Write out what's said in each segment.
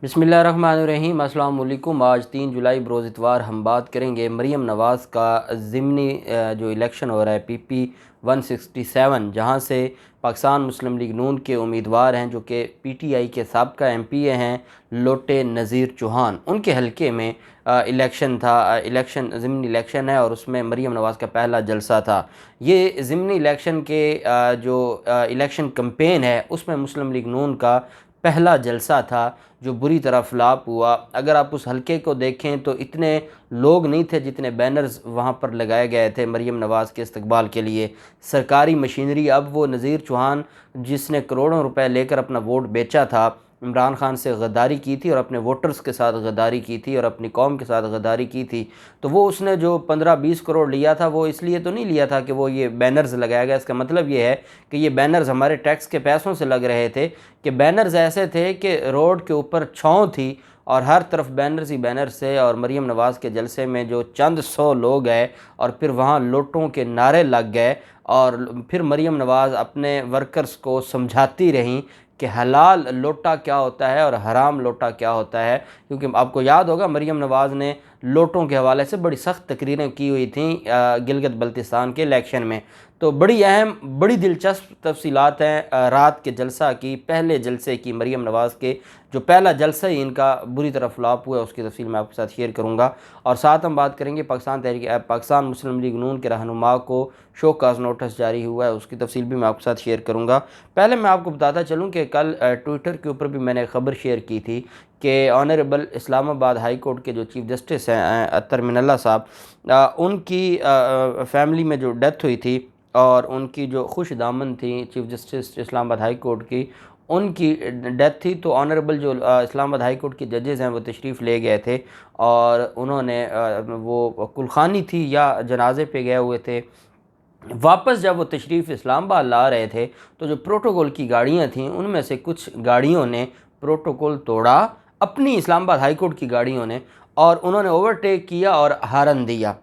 बिस्मिल्लाहिर्रहमानिर्रहीम। अस्सलाम वालेकुम। आज 3 जुलाई बरोज़ इतवार हम बात करेंगे मरीम नवाज़ का ज़िमनी जो इलेक्शन हो रहा है PP 167, जहाँ से पाकिस्तान मुस्लिम लीग नून के उम्मीदवार हैं जो कि PTI के साबका MP हैं लोटे नज़ीर चौहान, उनके हलके में इलेक्शन था। ज़िमनी इलेक्शन है और उसमें मरीम नवाज़ का पहला जलसा था। ये ज़िमनी इलेक्शन के जो इलेक्शन कैंपेन है उसमें मुस्लिम लीग नून का पहला जलसा था जो बुरी तरह फ्लॉप हुआ। अगर आप उस हलके को देखें तो इतने लोग नहीं थे जितने बैनर्स वहाँ पर लगाए गए थे मरीम नवाज़ के इस्तकबाल के लिए। सरकारी मशीनरी, अब वो नज़ीर चौहान जिसने करोड़ों रुपए लेकर अपना वोट बेचा था, इमरान खान से गद्दारी की थी और अपने वोटर्स के साथ गद्दारी की थी और अपनी कौम के साथ गद्दारी की थी, तो वो उसने जो 15-20 करोड़ लिया था वो इसलिए तो नहीं लिया था कि वो ये बैनर्स लगाया गया। इसका मतलब ये है कि ये बैनर्स हमारे टैक्स के पैसों से लग रहे थे, कि बैनर्स ऐसे थे कि रोड के ऊपर छाँव थी और हर तरफ बैनर्स ही बैनर्स थे। और मरीम नवाज़ के जलसे में जो चंद सौ लोग गए और फिर वहाँ लोटों के नारे लग गए और फिर मरीम नवाज़ अपने वर्कर्स को समझाती रहीं कि हलाल लोटा क्या होता है और हराम लोटा क्या होता है। क्योंकि आपको याद होगा मरीम नवाज़ ने लोटों के हवाले से बड़ी सख्त तकरीरें की हुई थी गिलगित बल्तिस्तान के इलेक्शन में। तो बड़ी अहम, बड़ी दिलचस्प तफसीलात हैं रात के जलसा की, पहले जलसे की। मरीम नवाज़ के जो पहला जलसा ही इनका बुरी तरह फ्लॉप हुआ, उसकी तफसील मैं आपके साथ शेयर करूँगा। और साथ हम बात करेंगे पाकिस्तान मुस्लिम लीग नून के रहनुमा को शोकाज़ नोटिस जारी हुआ है, उसकी तफसील भी मैं आपके साथ शेयर करूँगा। पहले मैं आपको बताता चलूँ कि कल ट्विटर के ऊपर भी मैंने ख़बर शेयर की थी कि ऑनरेबल इस्लामाबाद हाई कोर्ट के जो चीफ़ जस्टिस हैं अत्तर मिनल्ला साहब, उनकी फैमिली में जो डेथ हुई थी और उनकी जो खुश दामन थी chief justice Islamabad high court की, उनकी डेथ थी। तो ऑनरेबल जो इस्लामाबाद हाई कोर्ट के जजेज़ हैं वो तशरीफ़ ले गए थे और उन्होंने वो कुलखानी थी या जनाजे पे गए हुए थे। वापस जब वो तशरीफ़ इस्लामाबाद ला रहे थे तो जो प्रोटोकॉल की गाड़ियाँ थीं उनमें से कुछ गाड़ियों ने प्रोटोकॉल तोड़ा, अपनी इस्लामाबाद हाई कोर्ट की गाड़ियों ने, और उन्होंने ओवरटेक किया और हारन दिया।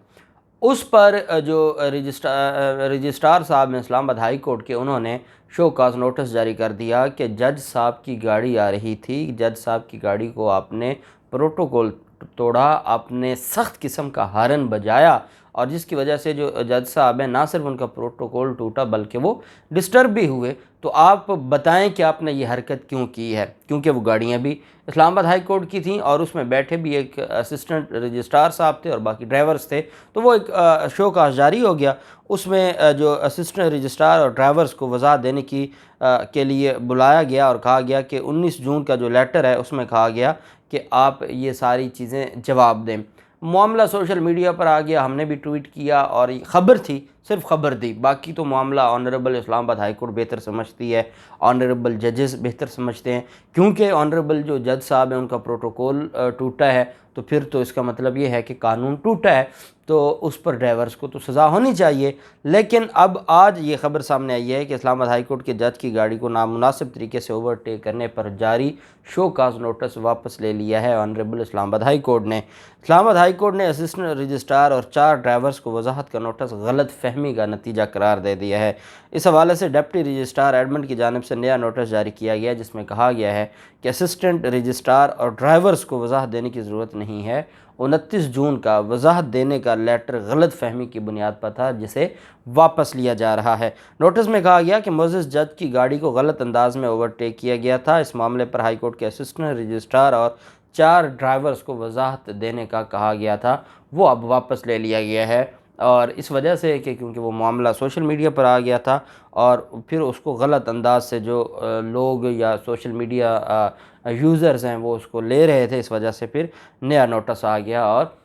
उस पर जो रजिस्ट्रार साहब हैं इस्लामाबाद हाई कोर्ट के, उन्होंने शो काज नोटिस जारी कर दिया कि जज साहब की गाड़ी आ रही थी, जज साहब की गाड़ी को आपने प्रोटोकॉल तोड़ा, आपने सख्त किस्म का हारन बजाया और जिसकी वजह से जो जज साहब हैं ना सिर्फ उनका प्रोटोकॉल टूटा बल्कि वो डिस्टर्ब भी हुए। तो आप बताएं कि आपने ये हरकत क्यों की है, क्योंकि वो गाड़ियाँ भी इस्लामाबाद हाई कोर्ट की थी और उसमें बैठे भी एक असिस्टेंट रजिस्ट्रार साहब थे और बाकी ड्राइवर्स थे। तो वो एक शो काज जारी हो गया, उसमें जो असिस्टेंट रजिस्ट्रार और ड्राइवर्स को वजाहत देने की के लिए बुलाया गया और कहा गया कि 19 जून का जो लेटर है उसमें कहा गया कि आप ये सारी चीज़ें जवाब दें। मामला सोशल मीडिया पर आ गया, हमने भी ट्वीट किया और ये ख़बर थी, सिर्फ ख़बर दी, बाकी तो मामला ऑनरेबल इस्लामाबाद हाई कोर्ट बेहतर समझती है, ऑनरेबल जजेस बेहतर समझते हैं। क्योंकि ऑनरेबल जो जज साहब हैं उनका प्रोटोकॉल टूटा है तो फिर तो इसका मतलब ये है कि कानून टूटा है, तो उस पर ड्राइवर्स को तो सज़ा होनी चाहिए। लेकिन अब आज ये ख़बर सामने आई है कि इस्लामाबाद हाई कोर्ट के जज की गाड़ी को नामुनासिब तरीके से ओवरटेक करने पर जारी शो काज नोटिस वापस ले लिया है ऑनरेबल इस्लामाबाद हाई कोर्ट ने। इस्लामाबाद हाई कोर्ट ने असिस्टेंट रजिस्ट्रार और 4 ड्राइवर्स को वजाहत का नोटिस गलत फहमी का नतीजा करार दे दिया है। इस हवाले से डिप्टी रजिस्ट्रार एडमिट की जानिब से नया नोटिस जारी किया गया जिसमें कहा गया है कि असिस्टेंट रजिस्ट्रार और ड्राइवर्स को वजाहत देने की ज़रूरत नहीं है। 29 जून का वजाहत देने का लेटर गलत फहमी की बुनियाद पर था जिसे वापस लिया जा रहा है। नोटिस में कहा गया कि मोअज़्ज़ज़ जज की गाड़ी को गलत अंदाज में ओवरटेक किया गया था। इस मामले पर हाई कोर्ट के असिस्टेंट रजिस्ट्रार और 4 ड्राइवर्स को वजाहत देने का कहा गया था, वो अब वापस ले लिया गया है। और इस वजह से कि क्योंकि वो मामला सोशल मीडिया पर आ गया था और फिर उसको गलत अंदाज से जो लोग या सोशल मीडिया यूज़र्स हैं वो उसको ले रहे थे, इस वजह से फिर नया नोटिस आ गया और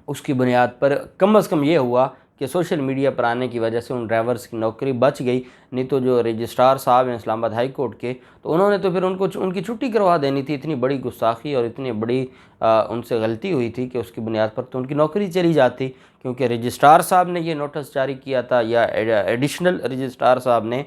उसकी बुनियाद पर कम अज़ कम ये हुआ कि सोशल मीडिया पर आने की वजह से उन ड्राइवर्स की नौकरी बच गई। नहीं तो जो रजिस्ट्रार साहब हैं इस्लामाबाद हाई कोर्ट के, तो उन्होंने तो फिर उनको उनकी छुट्टी करवा देनी थी। इतनी बड़ी गुस्ताखी और इतनी बड़ी उनसे गलती हुई थी कि उसकी बुनियाद पर तो उनकी नौकरी चली जाती, क्योंकि रजिस्ट्रार साहब ने ये नोटिस जारी किया था या एडिशनल रजिस्ट्रार साहब ने,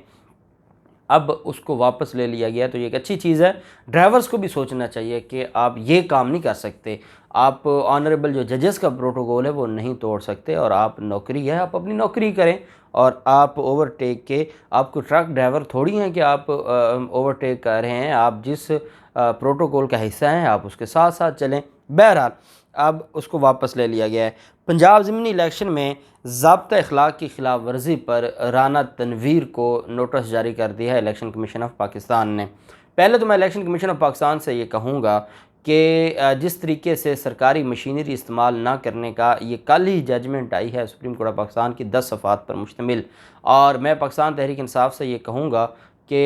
अब उसको वापस ले लिया गया। तो ये एक अच्छी चीज़ है। ड्राइवर्स को भी सोचना चाहिए कि आप ये काम नहीं कर सकते, आप ऑनरेबल जो जजेस का प्रोटोकॉल है वो नहीं तोड़ सकते और आप नौकरी है, आप अपनी नौकरी करें। और आप ओवरटेक के, आपको ट्रक ड्राइवर थोड़ी हैं कि आप ओवरटेक कर रहे हैं। आप जिस प्रोटोकॉल का हिस्सा हैं, आप उसके साथ साथ चलें। बहरहाल अब उसको वापस ले लिया गया है। पंजाब ज़िमनी इलेक्शन में ज़ाब्ता अखलाक की खिलाफ वर्जी पर राना तनवीर को नोटिस जारी कर दिया है इलेक्शन कमीशन ऑफ पाकिस्तान ने। पहले तो मैं इलेक्शन कमीशन ऑफ पाकिस्तान से ये कहूँगा कि जिस तरीके से सरकारी मशीनरी इस्तेमाल ना करने का ये कल ही जजमेंट आई है सुप्रीम कोर्ट ऑफ पाकिस्तान की 10 सफ़ात पर मुश्तमिल, और मैं पाकिस्तान तहरीक इंसाफ से ये कहूँगा कि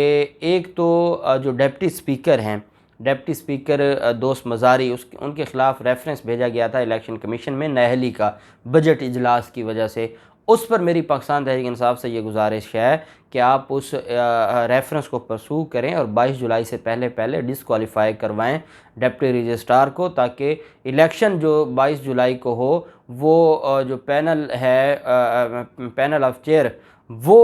एक तो जो डिप्टी स्पीकर हैं, डिप्टी स्पीकर दोस्त मज़ारी, उनके ख़िलाफ़ रेफरेंस भेजा गया था इलेक्शन कमीशन में नाअहली का बजट इजलास की वजह से। उस पर मेरी पाकिस्तान तहरीक इंसाफ से ये गुजारिश है कि आप उस रेफरेंस को परसू करें और 22 जुलाई से पहले पहले डिसक्वालीफाई करवाएं डिप्टी रजिस्ट्रार को, ताकि इलेक्शन जो 22 जुलाई को हो वो जो पैनल है, पैनल ऑफ चेयर, वो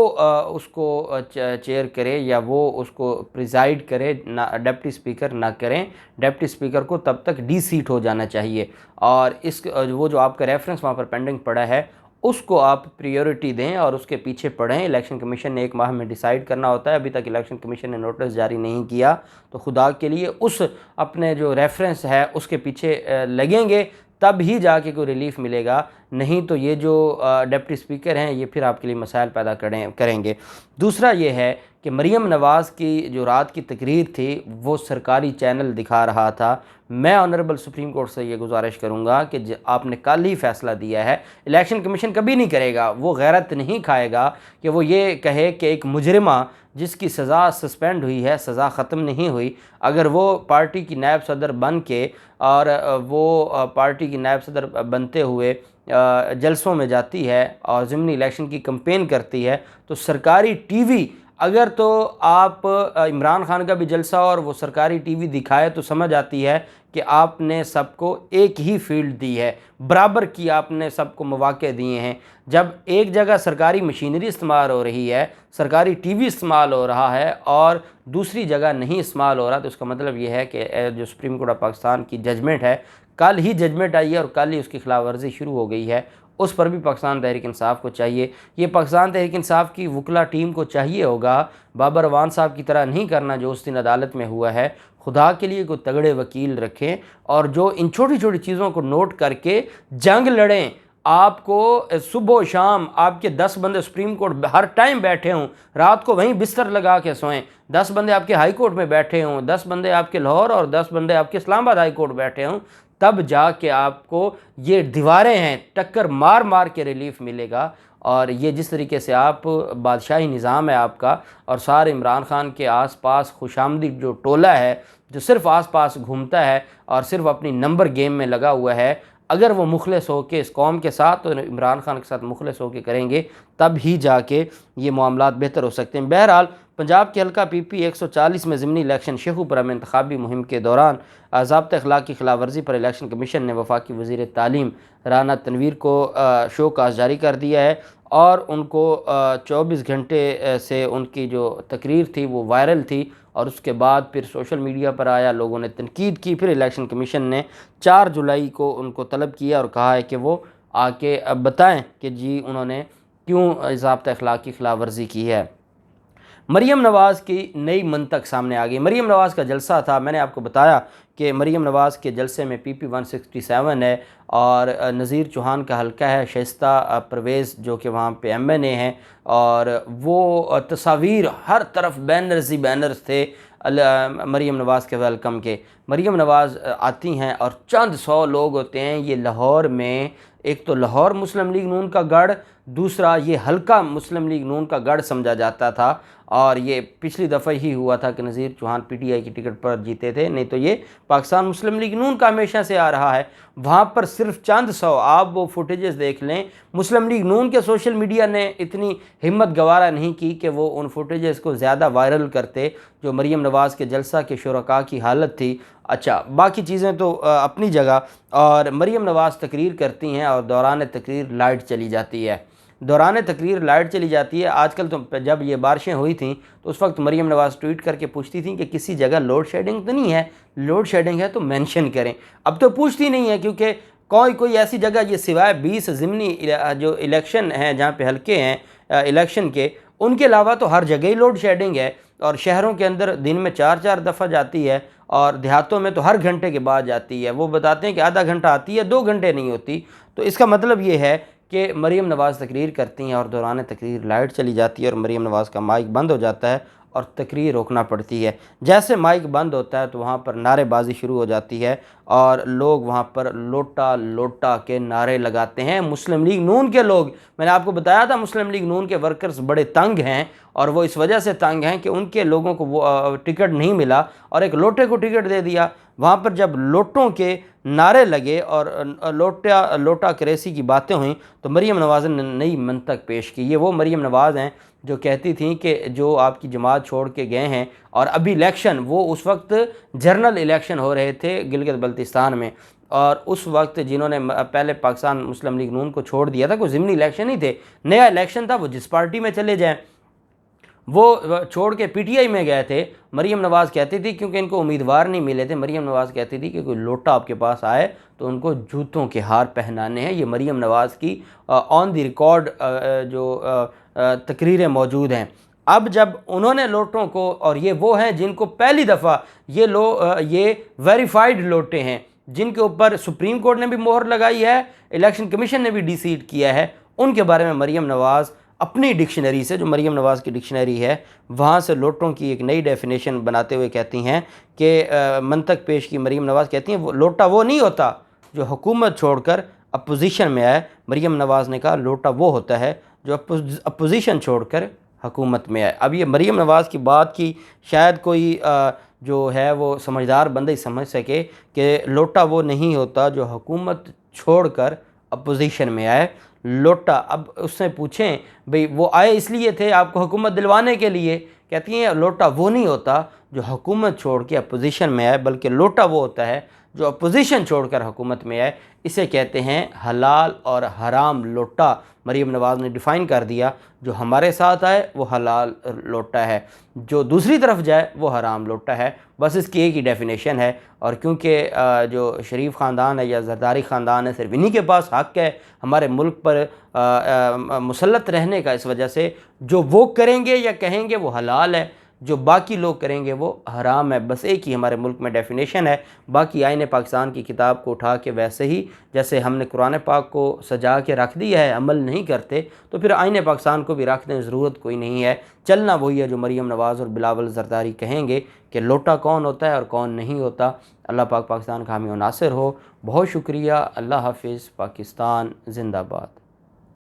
उसको चेयर करे या वो उसको प्रिजाइड करे, ना डिप्टी स्पीकर ना करें। डिप्टी स्पीकर को तब तक डी सीट हो जाना चाहिए, और इस वो जो आपका रेफरेंस वहाँ पर पेंडिंग पड़ा है उसको आप प्रायोरिटी दें और उसके पीछे पढ़ें। इलेक्शन कमीशन ने 1 माह में डिसाइड करना होता है, अभी तक इलेक्शन कमीशन ने नोटिस जारी नहीं किया, तो खुदा के लिए उस अपने जो रेफरेंस है उसके पीछे लगेंगे, तब ही जाके कोई रिलीफ मिलेगा। नहीं तो ये जो डिप्टी स्पीकर हैं ये फिर आपके लिए मसाइल पैदा करेंगे। दूसरा ये है कि मरीम नवाज़ की जो रात की तकरीर थी वो सरकारी चैनल दिखा रहा था। मैं ऑनरेबल सुप्रीम कोर्ट से ये गुजारिश करूँगा कि आपने कल ही फ़ैसला दिया है, इलेक्शन कमीशन कभी नहीं करेगा, वो गैरत नहीं खाएगा कि वो ये कहे कि एक मुजरिमा जिसकी सज़ा सस्पेंड हुई है, सज़ा ख़त्म नहीं हुई, अगर वो पार्टी की नायब सदर बन के और वो पार्टी की नायब सदर बनते हुए जलसों में जाती है और ज़िमनी इलेक्शन की कैंपेन करती है, तो सरकारी टीवी, अगर तो आप इमरान खान का भी जलसा और वो सरकारी टीवी दिखाए तो समझ आती है कि आपने सबको एक ही फील्ड दी है, बराबर की आपने सबको मौके दिए हैं। जब एक जगह सरकारी मशीनरी इस्तेमाल हो रही है, सरकारी टीवी इस्तेमाल हो रहा है और दूसरी जगह नहीं इस्तेमाल हो रहा, तो इसका मतलब ये है कि जो सुप्रीम कोर्ट ऑफ पाकिस्तान की जजमेंट है, कल ही जजमेंट आई है और कल ही उसकी खिलाफ वर्जी शुरू हो गई है, उस पर भी पाकिस्तान तहरीक इंसाफ को चाहिए, ये पाकिस्तान तहरीक इंसाफ की वकला टीम को चाहिए होगा बाबर अवान साहब की तरह नहीं करना जो उस दिन अदालत में हुआ है। खुदा के लिए कोई तगड़े वकील रखें और जो इन छोटी छोटी चीज़ों को नोट करके जंग लड़ें। आपको सुबह शाम आपके 10 बंदे सुप्रीम कोर्ट हर टाइम बैठे हों, रात को वहीं बिस्तर लगा के सोएं, 10 बंदे आपके हाई कोर्ट में बैठे हों, 10 बंदे आपके लाहौर और 10 बंदे आपके इस्लामाबाद हाई कोर्ट बैठे हों, तब जाके आपको ये दीवारें हैं टक्कर मार मार के रिलीफ मिलेगा। और ये जिस तरीके से आप बादशाही निज़ाम है आपका और सारे इमरान खान के आसपास खुशामदी जो टोला है जो सिर्फ आसपास घूमता है और सिर्फ अपनी नंबर गेम में लगा हुआ है, अगर वो मुखलिस हो के इस कौम के साथ तो इमरान खान के साथ मुखलिस हो के करेंगे, तब ही जाके ये मामलात बेहतर हो सकते हैं। बहरहाल पंजाब के हल्का PP 140 में ज़िमनी इलेक्शन शेखुपुरा में इंतखाबी मुहिम के दौरान ज़ाब्ता अखलाक की खिलाफ वर्जी पर इलेक्शन कमीशन ने वफाकी वज़ीर तालीम राना तनवीर को शोकास जारी कर दिया है और उनको 24 घंटे से उनकी जो तकरीर थी वो वायरल थी और उसके बाद फिर सोशल मीडिया पर आया, लोगों ने तनकीद की। फिर इलेक्शन कमीशन ने 4 जुलाई को उनको तलब किया और कहा है कि वो आके अब बताएं कि जी उन्होंने क्यों ज़ाब्ता अखलाक की खिलाफ वर्जी की है। मरीम नवाज़ की नई मंतक सामने आ गई। मरीम नवाज़ का जलसा था, मैंने आपको बताया कि मरीम नवाज़ के जलसे में PP 167 है और नज़ीर चौहान का हल्का है, शाइस्ता परवेज़ जो कि वहाँ पे MNA हैं, और वो तस्वीर हर तरफ बैनर्स ही बैनर्स थे मरीम नवाज़ के वेलकम के। मरीम नवाज़ आती हैं और चंद 100 लोग होते हैं। ये लाहौर में एक तो लाहौर मुस्लिम लीग नून का गढ़, दूसरा ये हल्का मुस्लिम लीग नून का गढ़ समझा जाता था, और ये पिछली दफ़ा ही हुआ था कि नज़ीर चौहान PTI की टिकट पर जीते थे, नहीं तो ये पाकिस्तान मुस्लिम लीग नून का हमेशा से आ रहा है। वहाँ पर सिर्फ चंद 100, आप वो फुटेजेस देख लें, मुस्लिम लीग नून के सोशल मीडिया ने इतनी हिम्मत गवारा नहीं की कि वो उन फुटेजेस को ज़्यादा वायरल करते जो मरीम नवाज़ के जलसा के शुरका की हालत थी। अच्छा, बाकी चीज़ें तो अपनी जगह, और मरीम नवाज़ तकरीर करती हैं और दौरान तकरीर लाइट चली जाती है, दौरान तकरीर लाइट चली जाती है। आजकल तो जब ये बारिशें हुई थी तो उस वक्त मरीम नवाज़ ट्वीट करके पूछती थी कि किसी जगह लोड शेडिंग तो नहीं है, लोड शेडिंग है तो मेंशन करें। अब तो पूछती नहीं है क्योंकि कोई ऐसी जगह ये सिवाय 20 ज़िमनी जो इलेक्शन हैं जहाँ पे हल्के हैं इलेक्शन के, उनके अलावा तो हर जगह ही लोड शेडिंग है। और शहरों के अंदर दिन में 4-4 दफ़ा जाती है और देहातों में तो हर घंटे के बाद जाती है। वो बताते हैं कि आधा घंटा आती है, 2 घंटे नहीं होती। तो इसका मतलब ये है कि मरीम नवाज़ तकरीर करती हैं और दौरान तकरीर लाइट चली जाती है और मरीम नवाज़ का माइक बंद हो जाता है और तकरीर रोकना पड़ती है। जैसे माइक बंद होता है तो वहाँ पर नारेबाजी शुरू हो जाती है और लोग वहाँ पर लोटा लोटा के नारे लगाते हैं। मुस्लिम लीग नून के लोग, मैंने आपको बताया था मुस्लिम लीग नून के वर्कर्स बड़े तंग हैं और वो इस वजह से तंग हैं कि उनके लोगों को वो टिकट नहीं मिला और एक लोटे को टिकट दे दिया। वहाँ पर जब लोटों के नारे लगे और लोटा क्रेसी की बातें हुई तो मरीम नवाज़ ने नई मंतक पेश की। ये वो मरीम नवाज़ हैं जो कहती थी कि जो आपकी जमात छोड़ के गए हैं, और अभी इलेक्शन, वो उस वक्त जनरल इलेक्शन हो रहे थे गिलगित बल्तिस्तान में, और उस वक्त जिन्होंने पहले पाकिस्तान मुस्लिम लीग नून को छोड़ दिया था, कोई ज़िमनी इलेक्शन ही थे, नया इलेक्शन था, वो जिस पार्टी में चले जाएँ वो छोड़ के पीटीआई में गए थे। मरीम नवाज़ कहती थी, क्योंकि इनको उम्मीदवार नहीं मिले थे, मरीम नवाज़ कहती थी कि कोई लोटा आपके पास आए तो उनको जूतों के हार पहनाने हैं। ये मरीम नवाज़ की ऑन द रिकॉर्ड जो तकरीरें मौजूद हैं। अब जब उन्होंने लोटों को, और ये वो हैं जिनको पहली दफ़ा ये वेरीफाइड लोटे हैं जिनके ऊपर सुप्रीम कोर्ट ने भी मोहर लगाई है, इलेक्शन कमीशन ने भी डिसीड किया है, उनके बारे में मरीम नवाज़ अपनी डिक्शनरी से, जो मरीम नवाज़ की डिक्शनरी है, वहाँ से लोटों की एक नई डेफिनेशन बनाते हुए कहती हैं कि मंतक पेश की मरीम नवाज़ कहती हैं वो लोटा वो नहीं होता जो हुकूमत छोड़कर अपोजिशन में आए। मरीम नवाज़ ने कहा लोटा वो होता है जो अपोजिशन छोड़कर हुकूमत में आए। अब ये मरीम नवाज़ की बात की शायद कोई जो है वो समझदार बंदा ही समझ सके कि लोटा वो नहीं होता जो हुकूमत छोड़कर अपोजिशन में आए। लोटा, अब उससे पूछें भाई वो आए इसलिए थे आपको हुकूमत दिलवाने के लिए, कहती हैं लोटा वो नहीं होता जो हुकूमत छोड़ के अपोजिशन में आए, बल्कि लोटा वो होता है जो अपोजिशन छोड़कर हुकूमत में आए। इसे कहते हैं हलाल और हराम लोटा। मरीम नवाज़ ने डिफ़ाइन कर दिया, जो हमारे साथ आए वो हलाल लोटा है, जो दूसरी तरफ जाए वो हराम लोटा है। बस इसकी एक ही डेफिनेशन है। और क्योंकि जो शरीफ ख़ानदान है या ज़रदारी ख़ानदान है, सिर्फ इन्हीं के पास हक़ है हमारे मुल्क पर मुसल्लत रहने का, इस वजह से जो वो करेंगे या कहेंगे वो हलाल है, जो बाकी लोग करेंगे वो हराम है। बस एक ही हमारे मुल्क में डेफिनेशन है। बाकी आईन पाकिस्तान की किताब को उठा के वैसे ही जैसे हमने कुरान पाक को सजा के रख दिया है, अमल नहीं करते, तो फिर आईन पाकिस्तान को भी रखने की ज़रूरत कोई नहीं है। चलना वही है जो मरीम नवाज़ और बिलावल ज़रदारी कहेंगे कि लोटा कौन होता है और कौन नहीं होता। अल्लाह पाक पाकिस्तान का हामी और नासिर हो। बहुत शुक्रिया। अल्लाह हाफिज़। पाकिस्तान जिंदाबाद।